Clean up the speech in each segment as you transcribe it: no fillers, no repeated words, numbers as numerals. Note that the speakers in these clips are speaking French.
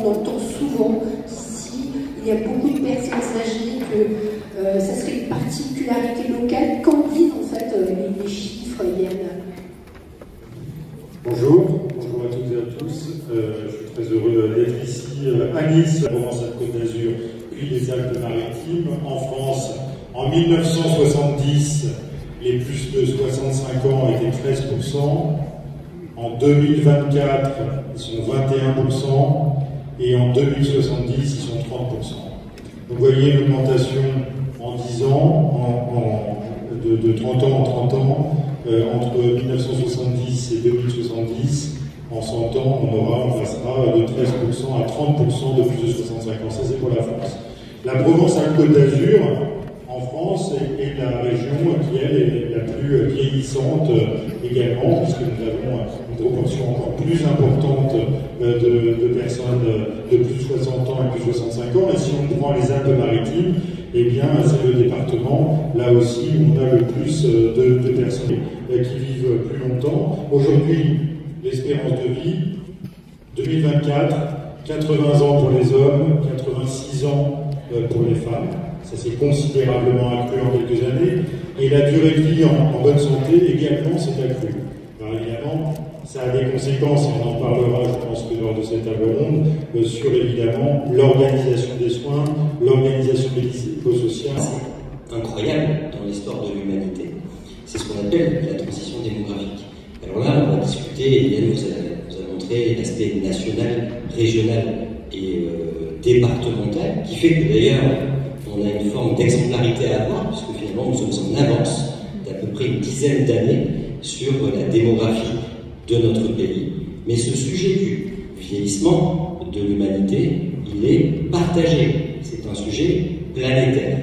On entend souvent qu'ici, il y a beaucoup de personnes âgées, que ça serait une particularité locale. Qu'en disent en fait les chiffres, Yann? Bonjour à toutes et à tous. Je suis très heureux d'être ici à Nice, Provence-Alpes-Côte d'Azur, puis les Alpes-Maritimes. En France, en 1970, les plus de 65 ans étaient 13%. En 2024, ils sont 21%. Et en 2070, ils sont 30%. Donc vous voyez une augmentation en 10 ans, de 30 ans en 30 ans, entre 1970 et 2070, en 100 ans, on passera de 13% à 30% de plus de 65 ans. Ça c'est pour la France. La Provence-Alpes-Côte d'Azur, en France, est la région qui, elle, est la plus vieillissante également, puisque nous avons une proportion encore plus importante de personnes de plus de 60 ans et plus de 65 ans. Et si on prend les Alpes-Maritimes, eh bien, c'est le département, là aussi, où on a le plus de personnes qui vivent plus longtemps. Aujourd'hui, l'espérance de vie, 2024, 80 ans pour les hommes, 86 ans pour les femmes. Ça s'est considérablement accru en quelques années. Et la durée de vie en bonne santé également s'est accrue. Alors évidemment, ça a des conséquences, et on en parlera, je pense, que lors de cette table ronde, sur évidemment l'organisation des soins, l'organisation médico-sociale. C'est incroyable dans l'histoire de l'humanité. C'est ce qu'on appelle la transition démographique. Alors là, on va discuter, et Yann vous a montré l'aspect national, régional et départemental, qui fait que d'ailleurs, on a une forme d'exemplarité à avoir, puisque finalement nous sommes en avance d'à peu près une dizaine d'années sur la démographie de notre pays. Mais ce sujet du vieillissement de l'humanité, il est partagé. C'est un sujet planétaire.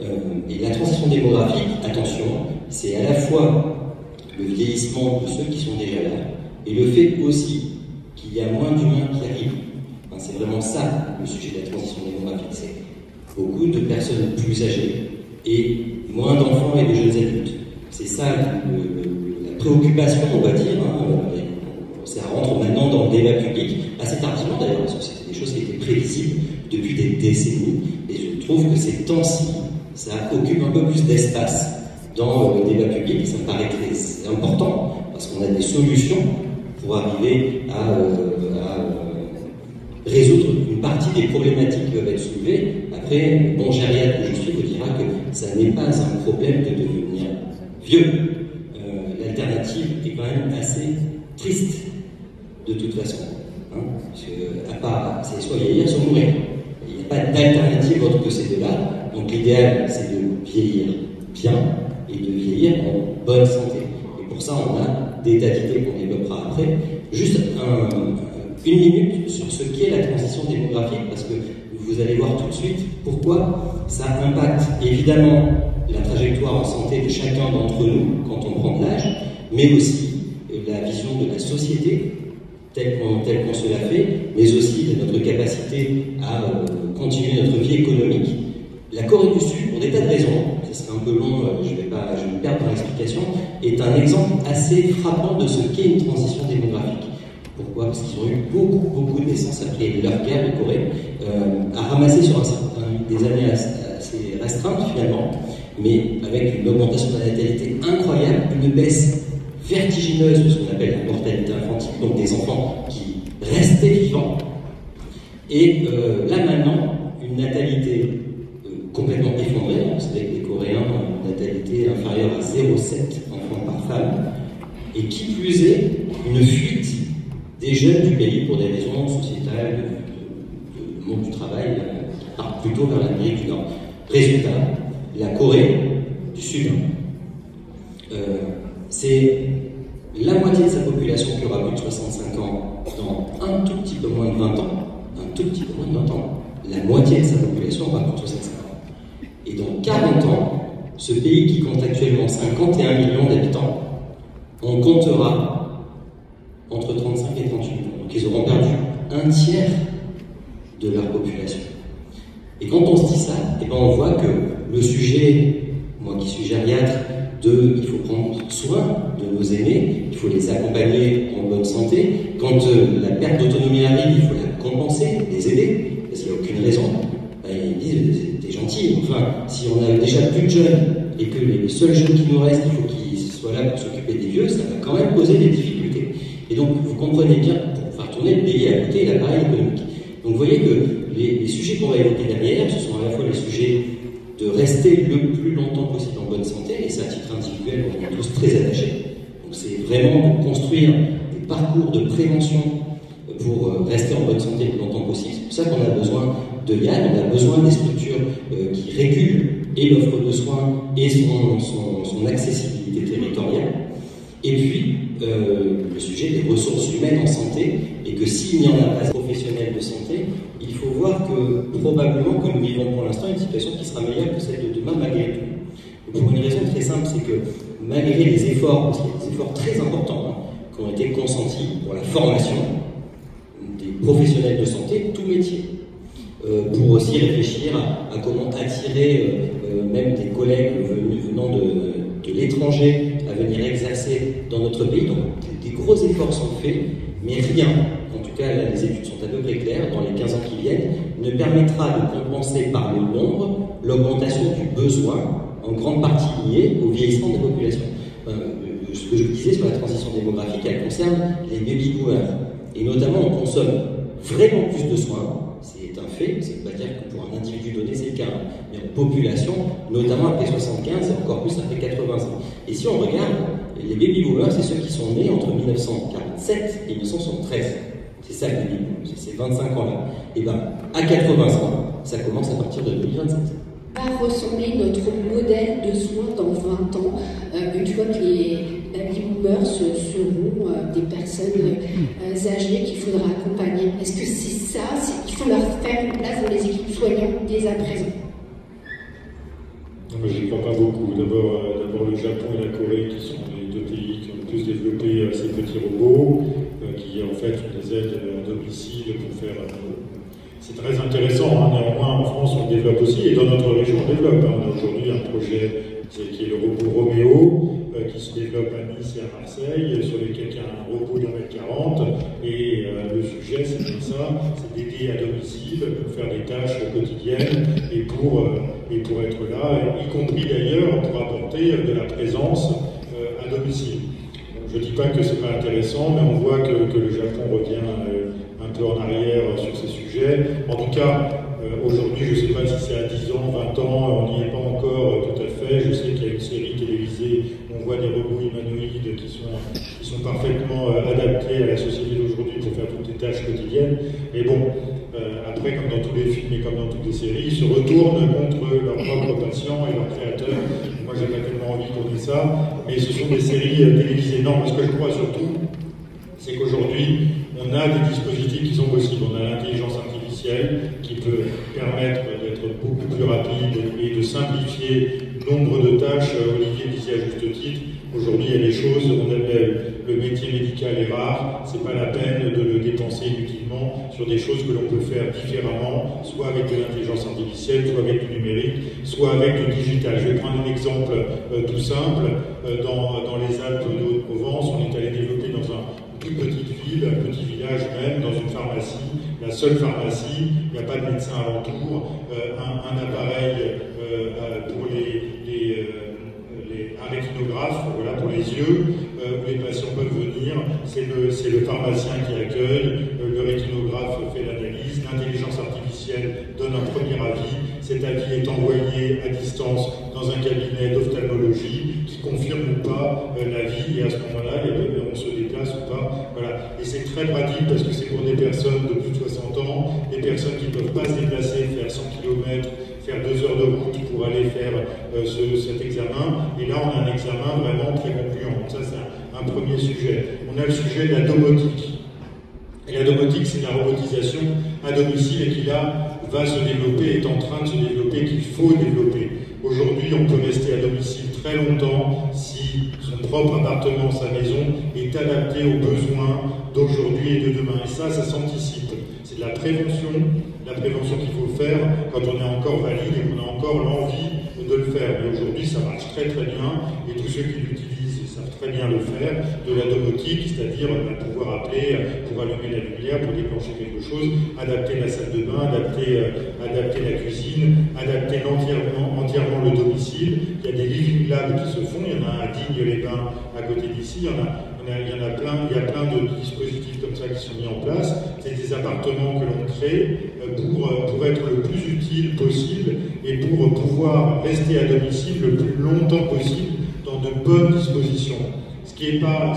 Et la transition démographique, attention, c'est à la fois le vieillissement de ceux qui sont déjà là, et le fait aussi qu'il y a moins d'humains qui arrivent. Enfin, c'est vraiment ça le sujet de la transition démographique. C'est beaucoup de personnes plus âgées et moins d'enfants et de jeunes adultes. C'est ça la préoccupation, on va dire. Ça rentre maintenant dans le débat public, assez tardivement d'ailleurs, parce que c'était des choses qui étaient prévisibles depuis des décennies. Et je trouve que ces temps-ci, ça occupe un peu plus d'espace dans le débat public. Et ça me paraît très important, parce qu'on a des solutions pour arriver à résoudre une partie des problématiques qui peuvent être soulevées. Après, le bon gériatre que je suis vous dira que ça n'est pas un problème de devenir vieux. L'alternative est quand même assez triste, de toute façon. Parce que, à part, c'est soit vieillir, soit mourir. Il n'y a pas d'alternative autre que ces deux-là. Donc l'idéal, c'est de vieillir bien et de vieillir en bonne santé. Et pour ça, on a des tas d'idées qu'on développera après. Juste une minute sur ce qu'est la transition démographique, parce que vous allez voir tout de suite pourquoi ça impacte évidemment la trajectoire en santé de chacun d'entre nous quand on prend de l'âge, mais aussi la vision de la société telle qu'on se la fait, mais aussi de notre capacité à continuer notre vie économique. La Corée du Sud, pour des tas de raisons, ça serait un peu long, je vais me perdre dans l'explication, est un exemple assez frappant de ce qu'est une transition démographique. Pourquoi? Parce qu'ils ont eu beaucoup de naissances après leur guerre de Corée, à ramasser sur des années assez restreintes finalement, mais avec une augmentation de la natalité incroyable, une baisse vertigineuse de ce qu'on appelle la mortalité infantile, donc des enfants qui restaient vivants, et là maintenant, une natalité complètement effondrée. Vous savez que les Coréens ont une natalité inférieure à 0,7 enfants par femme, et qui plus est, une fuite des jeunes du pays pour des raisons sociétales, du monde du travail, qui partent plutôt vers l'Amérique du Nord. Résultat, la Corée du Sud, c'est la moitié de sa population qui aura plus de 65 ans dans un tout petit peu moins de 20 ans. Un tout petit peu moins de 20 ans. La moitié de sa population aura plus de 65 ans. Et dans 40 ans, ce pays qui compte actuellement 51 millions d'habitants, on comptera entre 35 et 38 millions. Donc ils auront perdu un tiers de leur population. Et quand on se dit ça, eh ben on voit que le sujet, moi qui suis gériatre, il faut prendre soin de nos aînés, il faut les accompagner en bonne santé. Quand la perte d'autonomie arrive, il faut la compenser, les aider, parce qu'il n'y a aucune raison. Ils disent, t'es gentil, enfin, si on a déjà plus de jeunes et que les seuls jeunes qui nous restent, il faut qu'ils soient là pour s'occuper des vieux, ça va quand même poser des difficultés. Et donc, vous comprenez bien, pour faire tourner le pays à côté, l'appareil économique. Donc, vous voyez que les sujets qu'on va évoquer derrière, ce sont à la fois les sujets de rester le plus longtemps possible en bonne santé, et ça, à titre individuel, on est tous très attachés. Donc, c'est vraiment de construire des parcours de prévention pour rester en bonne santé le plus longtemps possible. C'est pour ça qu'on a besoin de l'IAN, on a besoin des structures qui régulent et l'offre de soins et son accessibilité territoriale. Et puis, le sujet des ressources humaines en santé, et que s'il n'y en a pas de professionnels de santé, il faut voir que probablement que nous vivons pour l'instant une situation qui sera meilleure que celle de demain malgré tout. Et pour une raison très simple, c'est que malgré les efforts, parce qu'il y a des efforts très importants qui ont été consentis pour la formation des professionnels de santé, tout métier, pour aussi réfléchir à comment attirer même des collègues venant de l'étranger à venir exercer dans notre pays. Donc des gros efforts sont faits, mais rien, en tout cas là les études sont à peu près claires, dans les 15 ans qui viennent, ne permettra de compenser par le nombre l'augmentation du besoin, en grande partie liée au vieillissement des populations. Ce que je disais sur la transition démographique, elle concerne les baby-boomers. Et notamment, on consomme vraiment plus de soins. C'est un fait, ça ne veut pas dire que pour un individu donné c'est le cas, mais en population, notamment après 75 et encore plus après 80 ans. Et si on regarde, les baby-boomers, c'est ceux qui sont nés entre 1947 et 1973. C'est ça le baby-boom, c'est ces 25 ans-là. Et bien, à 80 ans, ça commence à partir de 2027. Va ressembler notre modèle de soins dans 20 ans, une fois que les baby-boomers seront des personnes âgées qu'il faudra accompagner. Est-ce que c'est ça, il faut leur faire une place dans les équipes soignantes dès à présent? Non, mais je n'y crois pas beaucoup. D'abord le Japon et la Corée, qui sont les deux pays qui ont le plus développé ces petits robots, qui en fait ont des aides à domicile pour faire... C'est très intéressant, hein. Néanmoins en France on le développe aussi, et dans notre région on développe. On a aujourd'hui un projet qui est le robot Roméo, qui se développe à Nice et à Marseille, sur lequel il y a un robot d'1m40, et le sujet c'est comme ça, c'est d'aider à domicile pour faire des tâches quotidiennes et pour être là, y compris d'ailleurs pour apporter de la présence à domicile. Donc, je ne dis pas que c'est pas intéressant, mais on voit que le Japon revient un peu en arrière sur ces sujets. En tout cas, aujourd'hui, je ne sais pas si c'est à 10 ans, 20 ans, on n'y est pas encore tout à fait. Je sais qu'il y a une série télévisée où on voit des robots humanoïdes qui sont parfaitement adaptés à la société d'aujourd'hui pour faire toutes les tâches quotidiennes. Mais bon, après, comme dans tous les films et comme dans toutes les séries, ils se retournent contre leurs propres patients et leurs créateurs. Moi, j'ai pas tellement envie qu'on ait ça, mais ce sont des séries télévisées. Non, parce que je crois surtout, c'est qu'aujourd'hui, on a des dispositifs qui sont possibles. On a l'intelligence artificielle qui peut permettre d'être beaucoup plus rapide et de simplifier nombre de tâches. Olivier disait à juste titre, aujourd'hui il y a des choses, on appelle le métier médical est rare, c'est pas la peine de le dépenser inutilement sur des choses que l'on peut faire différemment, soit avec de l'intelligence artificielle, soit avec du numérique, soit avec du digital. Je vais prendre un exemple tout simple. Dans les Alpes de Haute-Provence, on est allé développer dans une petite ville, un petit village même, dans une pharmacie, la seule pharmacie, il n'y a pas de médecin alentour, un appareil pour un rétinographe, voilà, pour les yeux, où les patients peuvent venir, c'est le pharmacien qui accueille, le rétinographe fait l'analyse, l'intelligence artificielle donne un premier avis, cet avis est envoyé à distance dans un cabinet d'ophtalmologie qui confirme ou pas l'avis, et à ce moment-là, on se déplace ou pas. Voilà. Et c'est très pratique parce que c'est pour des personnes de plus de 60 ans, des personnes qui ne peuvent pas se déplacer, faire 100 km, faire 2 heures de route pour aller faire cet examen. Et là, on a un examen vraiment très concluant. Donc ça, c'est un premier sujet. On a le sujet de la domotique. Et la domotique, c'est la robotisation à domicile et qui là va se développer, est en train de se développer, qu'il faut développer. Aujourd'hui, on peut rester à domicile très longtemps si son propre appartement, sa maison, est adapté aux besoins d'aujourd'hui et de demain. Et ça s'anticipe. C'est de la prévention qu'il faut faire quand on est encore valide et qu'on a encore l'envie de le faire. Mais aujourd'hui, ça marche très très bien et tous ceux qui l'utilisent savent très bien le faire, de la domotique, c'est-à-dire pouvoir appeler pour allumer la lumière, pour déclencher quelque chose, adapter la salle de bain, adapter la cuisine, adapter entièrement le domicile. Il y a des living labs qui se font, il y en a à Digne-les-Bains à côté d'ici, il y a plein de dispositifs comme ça qui sont mis en place. C'est des appartements que l'on crée pour être le plus utile possible et pour pouvoir rester à domicile le plus longtemps possible dans de bonnes dispositions. Ce qui n'est pas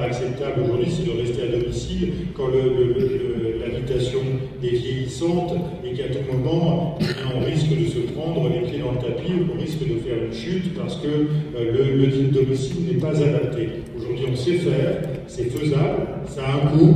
acceptable aujourd'hui, c'est de rester à domicile quand l'habitation est vieillissante et qu'à tout moment, on risque de se prendre les pieds dans le tapis ou on risque de faire une chute parce que le domicile n'est pas adapté. Aujourd'hui, on sait faire, c'est faisable, ça a un coût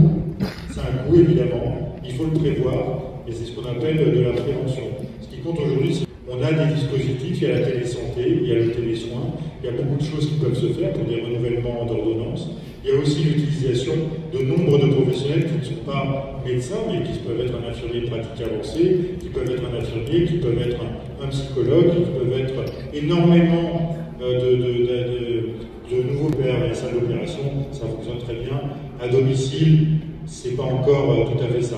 évidemment, il faut le prévoir et c'est ce qu'on appelle de la prévention. Ce qui compte aujourd'hui, c'est qu'on a des dispositifs, il y a la télésanté, il y a le télésoin, il y a beaucoup de choses qui peuvent se faire pour des renouvellements d'ordonnances. Il y a aussi l'utilisation de nombre de professionnels qui ne sont pas médecins, mais qui peuvent être un infirmier de pratique avancée, qui peuvent être un infirmier, qui peuvent être un psychologue, qui peuvent être énormément de nouveaux pères et salles d'opération, ça fonctionne très bien. À domicile, c'est pas encore tout à fait ça.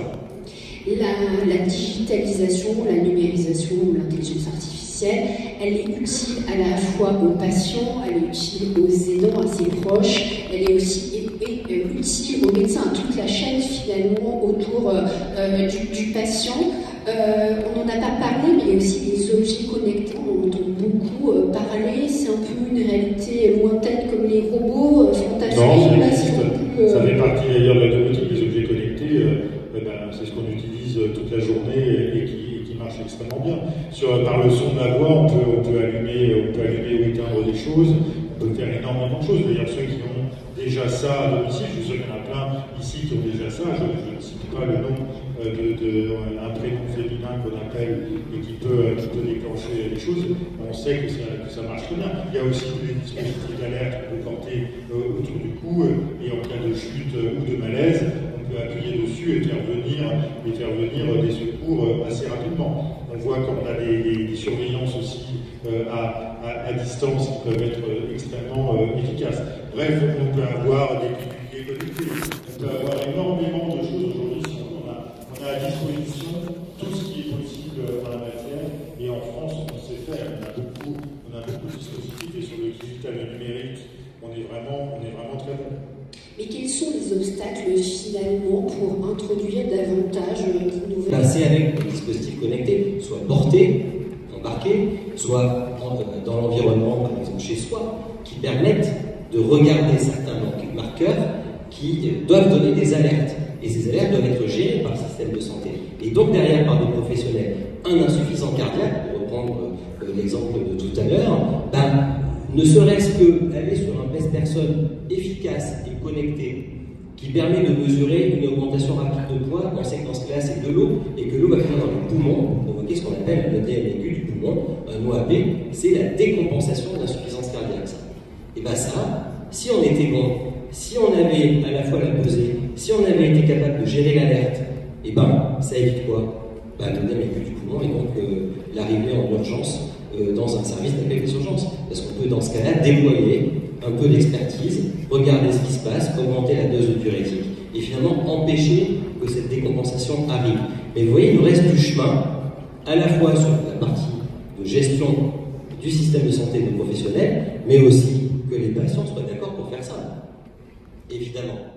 La digitalisation, la numérisation, l'intelligence artificielle, elle est utile à la fois aux patients, elle est utile aux aidants, à ses proches, elle est aussi utile aux médecins, à toute la chaîne finalement autour du patient. On n'en a pas parlé, mais il y a aussi les objets connectés, on entend beaucoup parler, c'est un peu une réalité lointaine comme les robots fantasmés. Non, ça fait partie d'ailleurs de la domotique, les objets connectés, c'est ce qu'on utilise toute la journée et qui marche extrêmement bien. Par le son de la voix, on peut allumer ou éteindre des choses, on peut faire énormément de choses. D'ailleurs, ceux qui ont déjà ça à domicile, je suis sûr qu'il y en a plein ici qui ont déjà ça, je ne cite pas le nom d'un prénom féminin qu'on appelle et qui peut déclencher des choses, on sait que ça marche très bien. Il y a aussi tous les dispositifs d'alerte qu'on peut porter autour du cou et en cas de chute ou de malaise, on peut appuyer dessus et faire venir des secours assez rapidement. On voit qu'on a des surveillances aussi à distance qui peuvent être extrêmement efficaces. Bref, on peut avoir des piliers connectés, on peut avoir énormément de choses aujourd'hui. On a à disposition tout ce qui est possible dans la matière et en France, on sait faire. On a beaucoup de dispositifs et sur le digital et le numérique, on est vraiment très bon. Mais quels sont les obstacles finalement pour introduire davantage de nouvelles... Passer avec des dispositifs connectés, soit portés, embarqués, soit dans l'environnement, par exemple chez soi, qui permettent de regarder certains marqueurs qui doivent donner des alertes. Et ces alertes doivent être gérées par le système de santé. Et donc derrière, par des professionnels, un insuffisant cardiaque, pour reprendre l'exemple de tout à l'heure, ne serait-ce qu'aller sur un pèse-personne efficace et connecté, qui permet de mesurer une augmentation rapide de poids, on sait que dans ce cas-là c'est de l'eau, et que l'eau va finir dans les poumons, pour provoquer ce qu'on appelle le DMAQ du poumon, un OAP, c'est la décompensation d'insuffisance cardiaque. Et bien ça, si on était bon, si on avait à la fois la pesée, si on avait été capable de gérer l'alerte, et ça évite quoi? Le DMAQ du poumon et donc l'arrivée en urgence dans un service d'accueil des urgences. Parce qu'on peut dans ce cas-là déployer un peu d'expertise, regarder ce qui se passe, augmenter la dose de diurétique et finalement empêcher que cette décompensation arrive. Mais vous voyez, il nous reste du chemin à la fois sur la partie de gestion du système de santé des professionnels, mais aussi que les patients soient d'accord pour faire ça. Évidemment.